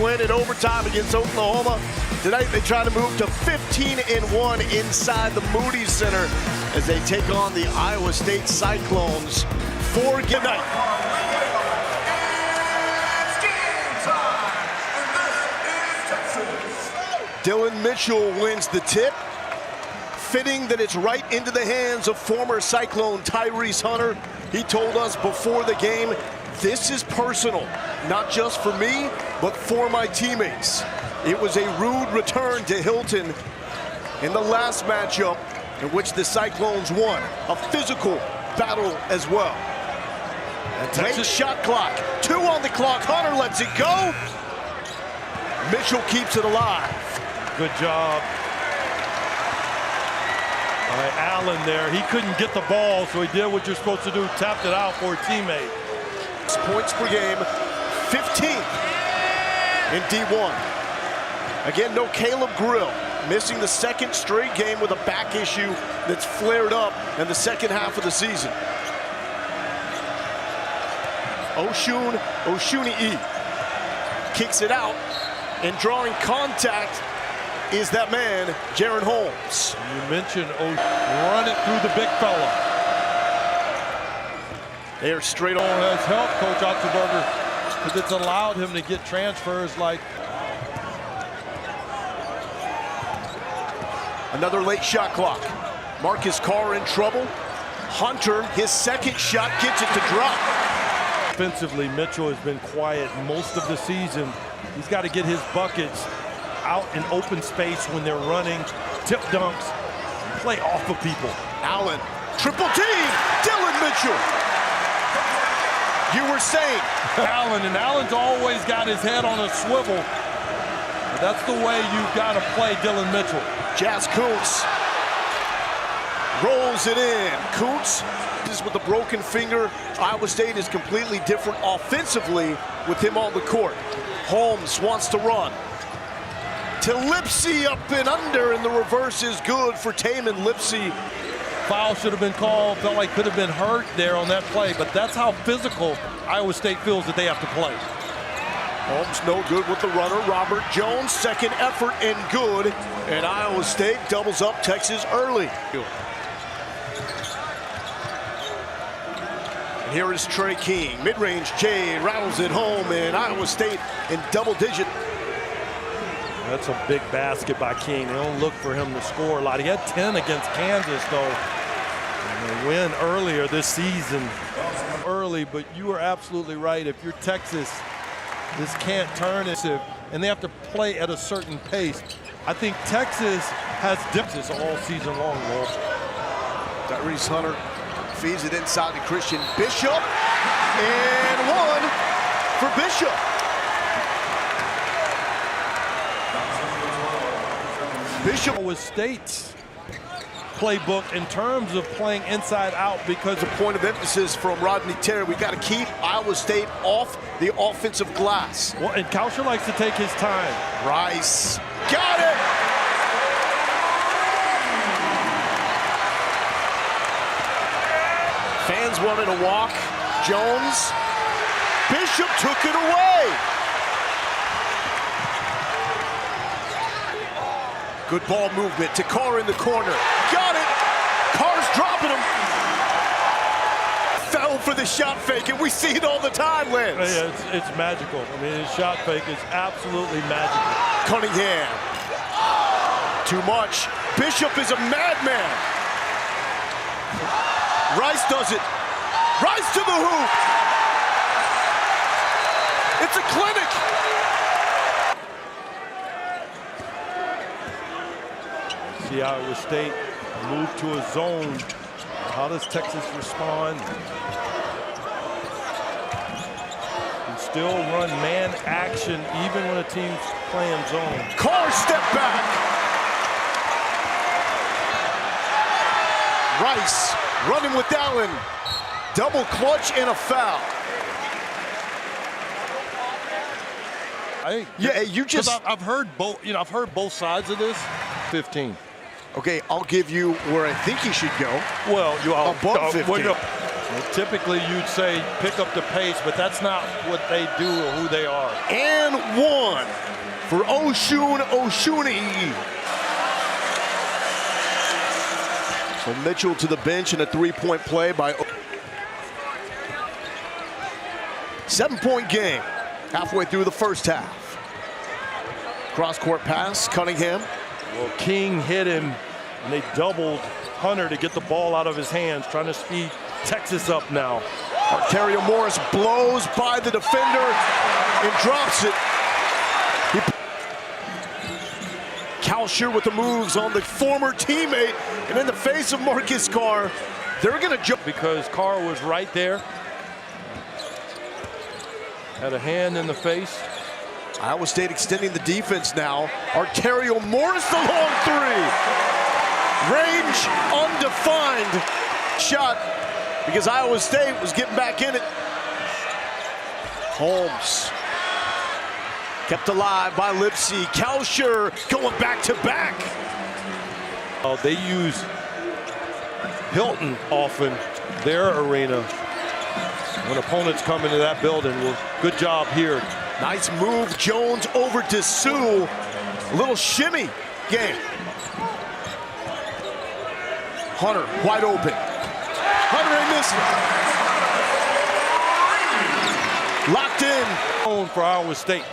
win in overtime against Oklahoma. Tonight they try to move to 15-1 inside the Moody Center as they take on the Iowa State Cyclones for good night. Dylan Mitchell wins the tip. Fitting that it's right into the hands of former Cyclone Tyrese Hunter. He told us before the game, this is personal, not just for me, but for my teammates. It was a rude return to Hilton in the last matchup in which the Cyclones won. A physical battle as well. Late shot clock, 2 on the clock. Hunter lets it go. Mitchell keeps it alive. Good job. All right, Allen there. He couldn't get the ball, so he did what you're supposed to do, tapped it out for a teammate. Points per game, 15th in D1. Again, no Caleb Grill, missing the second straight game with a back issue that's flared up in the second half of the season. Oshuni kicks it out, and drawing contact is that man, Jaron Holmes. You mentioned run it through the big fella. They are straight on. Has helped Coach Otzelberger because it's allowed him to get transfers like. Another late shot clock. Marcus Carr in trouble. Hunter, his second shot, gets it to drop. Offensively, Mitchell has been quiet most of the season. He's got to get his buckets out in open space when they're running, tip dunks, play off of people. Allen, triple team, Dylan Mitchell. You were saying. Allen's always got his head on a swivel. But that's the way you've got to play Dylan Mitchell. Jazz Kuntz rolls it in. Kuntz is with a broken finger. Iowa State is completely different offensively with him on the court. Holmes wants to run. To Lipsy, up and under, and the reverse is good for Taman Lipsy. Foul should have been called. Felt like could have been hurt there on that play, but that's how physical Iowa State feels that they have to play. Holmes no good with the runner. Robert Jones, second effort and good. And Iowa State doubles up Texas early. And here is Trey King. Mid-range J rattles it home, and Iowa State in double digit. That's a big basket by King. They don't look for him to score a lot. He had 10 against Kansas, though. And they win earlier this season. Early, but you are absolutely right. If you're Texas, this can't turn it. And they have to play at a certain pace. I think Texas has dipped this all season long, Wolf. Tyrese Hunter feeds it inside to Christian Bishop. And one for Bishop. Bishop was State's playbook in terms of playing inside out because the point of emphasis from Rodney Terry, we got to keep Iowa State off the offensive glass. Well, and Kauscher likes to take his time. Rice got it. Fans wanted to walk. Jones. Bishop took it away. Good ball movement to Carr in the corner. Got it. Carr's dropping him. Fell for the shot fake, and we see it all the time, Lance. Yeah, it's magical. I mean, his shot fake is absolutely magical. Cunningham. Too much. Bishop is a madman. Rice does it. Rice to the hoop. It's a clinic. See Iowa State move to a zone. How does Texas respond? And still run man action even when a team's playing zone. Carr step back. Rice running with Allen. Double clutch and a foul. I've heard both. I've heard both sides of this. 15. Okay, I'll give you where I think he should go. Well, above 15. And typically you'd say pick up the pace, but that's not what they do or who they are. And one for Oshuni. So Mitchell to the bench and a three-point play by 7-point game halfway through the first half. Cross-court pass, Cunningham. Well, King hit him, and they doubled Hunter to get the ball out of his hands, trying to speed Texas up now. Arterio Morris blows by the defender and drops it. Kalsher with the moves on the former teammate, and in the face of Marcus Carr, they're going to jump. Because Carr was right there. Had a hand in the face. Iowa State extending the defense now. Arterio Morris, the long three. Range undefined. Shot because Iowa State was getting back in it. Holmes kept alive by Lipsey. Kalsher going back to back. They use Hilton often, their arena, when opponents come into that building. Well, good job here. Nice move, Jones over to Sue. A little shimmy game. Hunter wide open. Hunter ain't missing. Locked in. For Iowa State.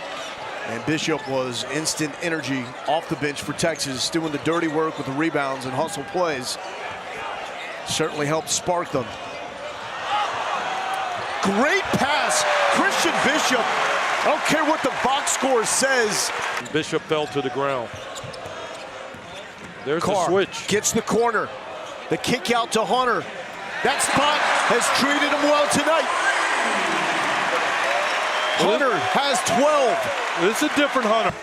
And Bishop was instant energy off the bench for Texas, doing the dirty work with the rebounds and hustle plays. Certainly helped spark them. Great pass, Christian Bishop. I don't care what the box score says. Bishop fell to the ground. There's Carr the switch. Gets the corner. The kick out to Hunter. That spot has treated him well tonight. Hunter has 12. This is a different Hunter.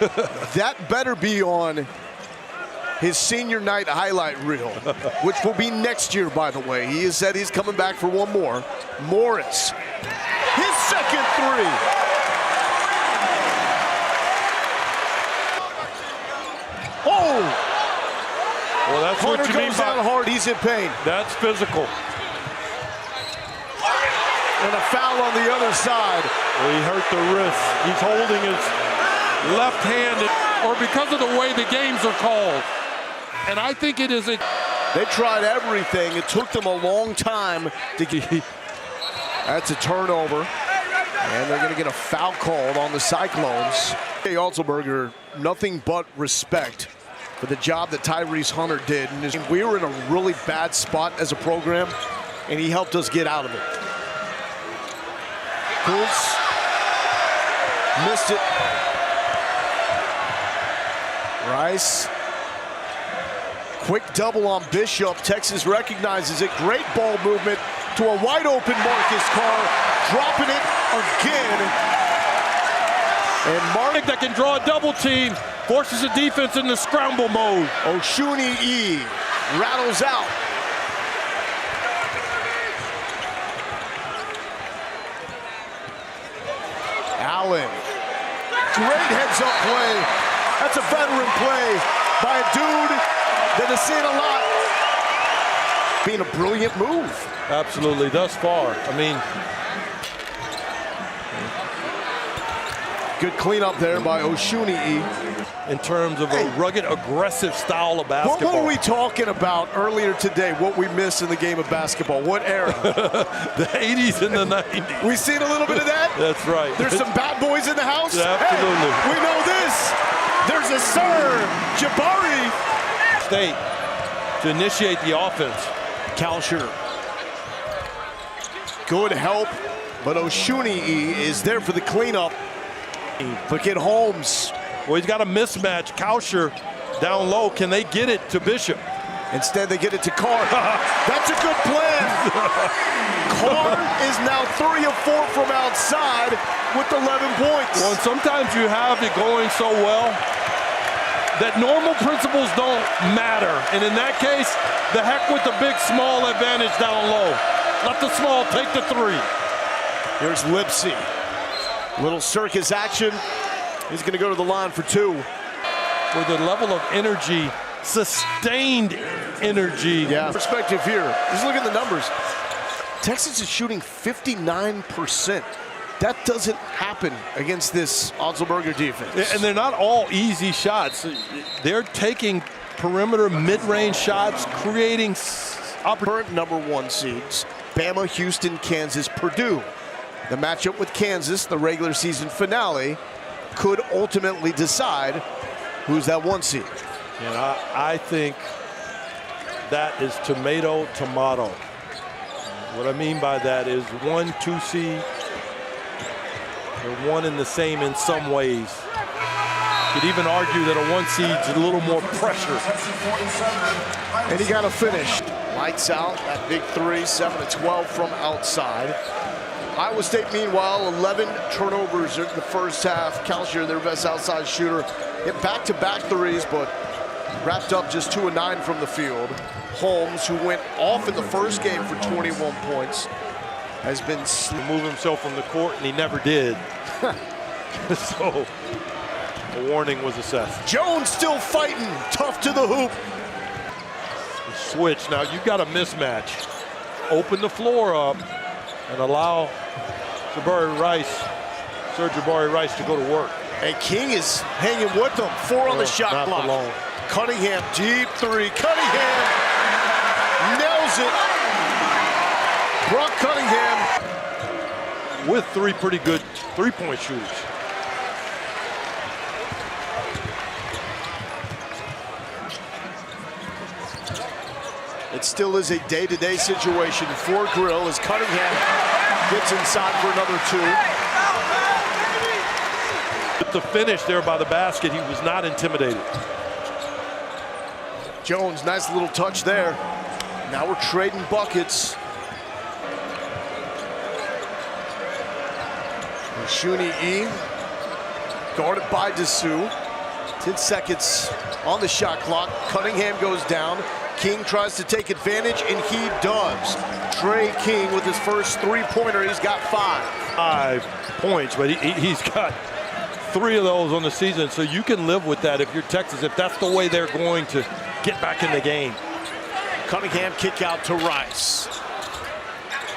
That better be on his senior night highlight reel, which will be next year, by the way. He has said he's coming back for one more. Morris, his second three. Oh! Well, that's Hunter what you mean goes by down hard, he's in pain. That's physical. And a foul on the other side. Well, he hurt the wrist. He's holding his left hand, or because of the way the games are called. And I think it is a... They tried everything. It took them a long time to get... That's a turnover. And they're going to get a foul called on the Cyclones. Hey, Altenberger, nothing but respect for the job that Tyrese Hunter did. And we were in a really bad spot as a program, and he helped us get out of it. Kuntz missed it. Rice. Quick double on Bishop. Texas recognizes it. Great ball movement to a wide open Marcus Carr. Dropping it again. And Mark that can draw a double team forces the defense into scramble mode. Oshuni rattles out. Allen. Great heads-up play. That's a veteran play by a dude that has seen a lot. Being a brilliant move. Absolutely, thus far. I mean, good cleanup there by Oshuni. In terms of a rugged, aggressive style of basketball. What were we talking about earlier today? What we missed in the game of basketball? What era? The 80s and the 90s. We seen a little bit of that? That's right. There's some bad boys in the house? Absolutely. Hey, we know this. There's a Sir Jabari. State to initiate the offense. Kalsher. Good help, but Oshuni is there for the cleanup. Look at Holmes. Well, he's got a mismatch. Kalsher down low. Can they get it to Bishop? Instead, they get it to Carr. That's a good plan. Carr is now 3 of 4 from outside with 11 points. Well, and sometimes you have it going so well that normal principles don't matter. And in that case, the heck with the big, small advantage down low. Let the small take the 3. Here's Lipsey. Little circus action. He's going to go to the line for 2. With the level of energy, sustained energy. Yeah. Perspective here. Just look at the numbers. Texas is shooting 59%. That doesn't happen against this Otzelberger defense. And they're not all easy shots. They're taking perimeter mid-range shots, creating Current #1 seeds, Bama, Houston, Kansas, Purdue. The matchup with Kansas, the regular season finale, could ultimately decide who's that 1 seed. And I think that is tomato. What I mean by that is 1, 2 seed, they're one and the same in some ways. You could even argue that a 1 seed's a little more pressure. And he got a finish. Lights out, that big three, 7-12 from outside. Iowa State, meanwhile, 11 turnovers in the first half. Kalsher, their best outside shooter, hit back-to-back threes, but wrapped up just 2 of 9 from the field. Holmes, who went off in the first game for 21 points, has been move himself from the court, and he never did. So a warning was assessed. Jones still fighting, tough to the hoop. Switch. Now you've got a mismatch. Open the floor up and allow Serge Jabari Rice to go to work. And King is hanging with them. 4 on the shot clock. Alone. Cunningham, deep three. Cunningham nails it. Brock Cunningham. With 3 pretty good three-point shooters. It still is a day-to-day situation for Grill as Cunningham gets inside for another 2. With the finish there by the basket, he was not intimidated. Jones, nice little touch there. Now we're trading buckets. Shuni E, guarded by Dessou. 10 seconds on the shot clock. Cunningham goes down. King tries to take advantage, and he does. Trey King with his first 3-pointer. He's got 5. 5 points, but he's got 3 of those on the season, so you can live with that if you're Texas, if that's the way they're going to get back in the game. Cunningham kick out to Rice.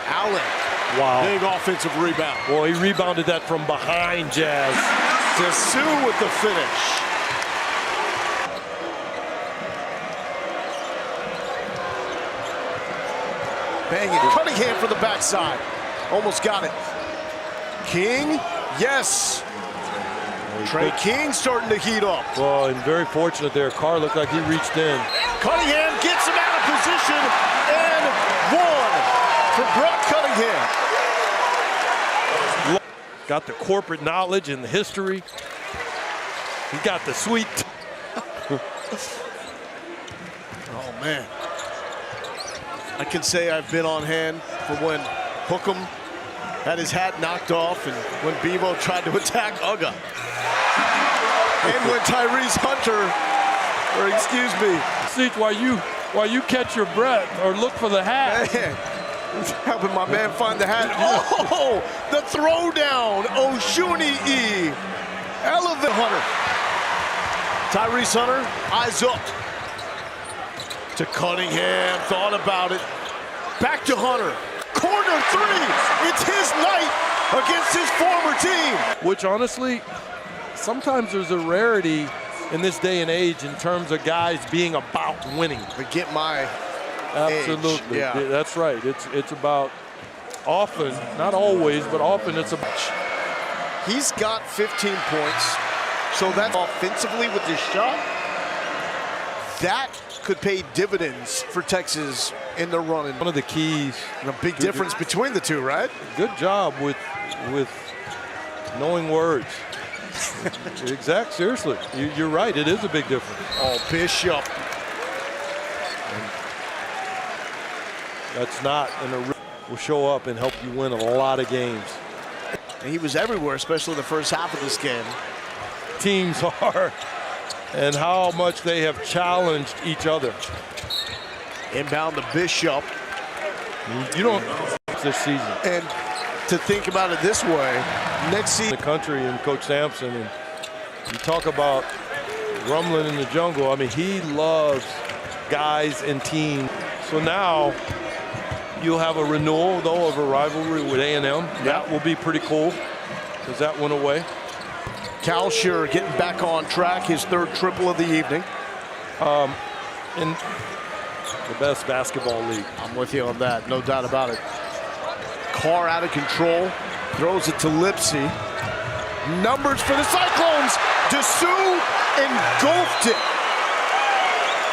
Allen. Wow. Big offensive rebound. Well, he rebounded that from behind, Jazz. Dessou with the finish. Bang it. Cunningham for the backside. Almost got it. King, yes. Trey King starting to heat up. Well, and very fortunate there. Carr looked like he reached in. Cunningham gets him out of position and 1 for Brock Cunningham. Got the corporate knowledge and the history. He got the sweet. Oh, man. I can say I've been on hand for when Hookham had his hat knocked off and when Bevo tried to attack Uga. And when Tyrese Hunter, or excuse me. See, while you catch your breath or look for the hat. Man, helping my man find the hat. Oh, the throwdown. Oshuni E. Elevate Hunter. Tyrese Hunter, eyes up. To Cunningham, thought about it. Back to Hunter. Corner 3. It's his night against his former team. Which honestly, sometimes there's a rarity in this day and age in terms of guys being about winning. Forget my Absolutely. age. Yeah. That's right. It's about often, not always, but often it's about. He's got 15 points. So that's offensively with his shot. That could pay dividends for Texas in the running. One of the keys. And a big difference between the two, right? Good job with knowing words. Exact. Seriously, you're right. It is a big difference. Oh, Bishop. That's not will show up and help you win a lot of games. And he was everywhere, especially the first half of this game. Teams are, and how much they have challenged each other. Inbound to Bishop. You don't this season. And to think about it this way, next season. The country and Coach Sampson, and you talk about rumbling in the jungle. I mean, he loves guys and teams. So now You'll have a renewal, though, of a rivalry with A&M. That will be pretty cool because that went away. Kalsher getting back on track, his third triple of the evening. In the best basketball league. I'm with you on that, no doubt about it. Carr out of control, throws it to Lipsy. Numbers for the Cyclones. Dessou engulfed it.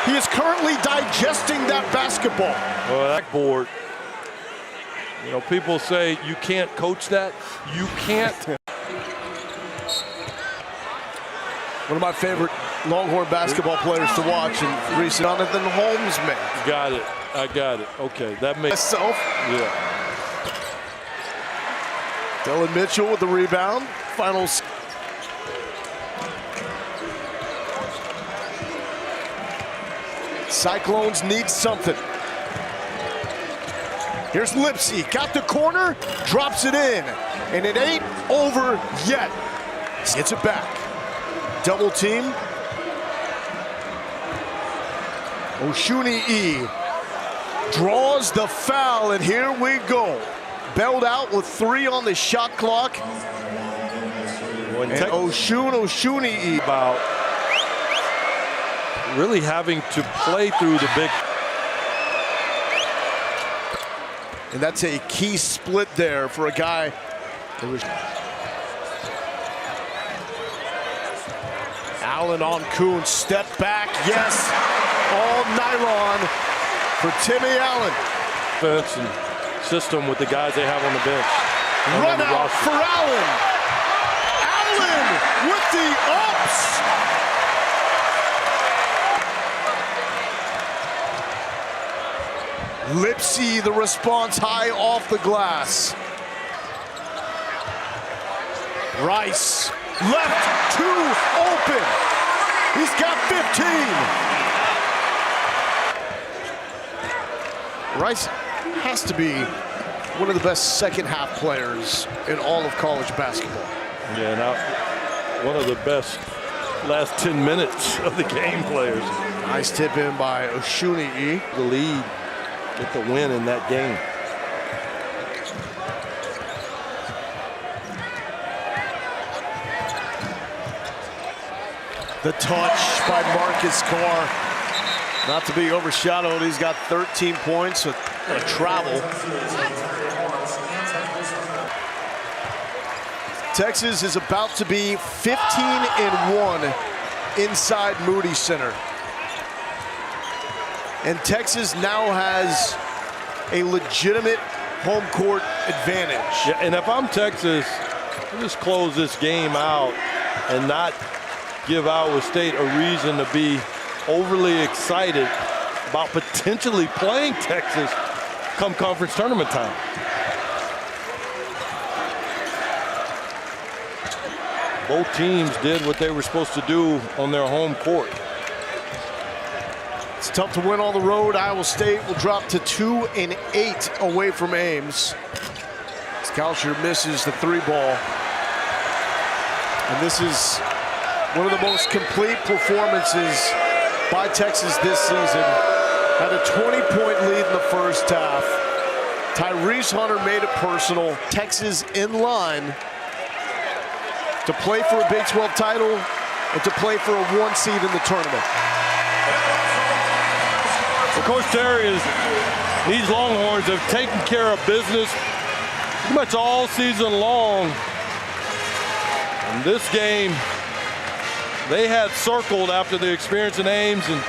He is currently digesting that basketball. Well, that board, you know, people say you can't coach that. You can't. One of my favorite Longhorn basketball players to watch, and recent Jonathan Holmes, man. Got it. I got it. Okay, that makes Myself. Yeah. Dylan Mitchell with the rebound. Finals. Cyclones need something. Here's Lipsy, got the corner, drops it in, and it ain't over yet. Gets it back. Double team. Oshuni draws the foul, and here we go. Bailed out with 3 on the shot clock. And Oshuni about really having to play through the big. And that's a key split there for a guy that was. Allen on Kuhn, step back, yes. All nylon for Timmy Allen. Defense and system with the guys they have on the bench. Run out for Allen. Allen with the ups. Lipsy, the response high off the glass. Rice, left, 2 open. He's got 15. Rice has to be one of the best second-half players in all of college basketball. Yeah, now one of the best last 10 minutes of the game players. Nice tip in by Oshuni. The lead, get the win in that game. The touch by Marcus Carr. Not to be overshadowed, he's got 13 points with a travel. Texas is about to be 15-1 inside Moody Center. And Texas now has a legitimate home court advantage. Yeah, and if I'm Texas, I'll just close this game out and not give Iowa State a reason to be overly excited about potentially playing Texas come conference tournament time. Both teams did what they were supposed to do on their home court. It's tough to win on the road. Iowa State will drop to 2-8 away from Ames. Kalsher misses the 3 ball. And this is one of the most complete performances by Texas this season. Had a 20-point lead in the first half. Tyrese Hunter made it personal. Texas in line to play for a Big 12 title and to play for a 1 seed in the tournament. Well, Coach Terry, these Longhorns have taken care of business pretty much all season long. In this game, they had circled after the experience in Ames, and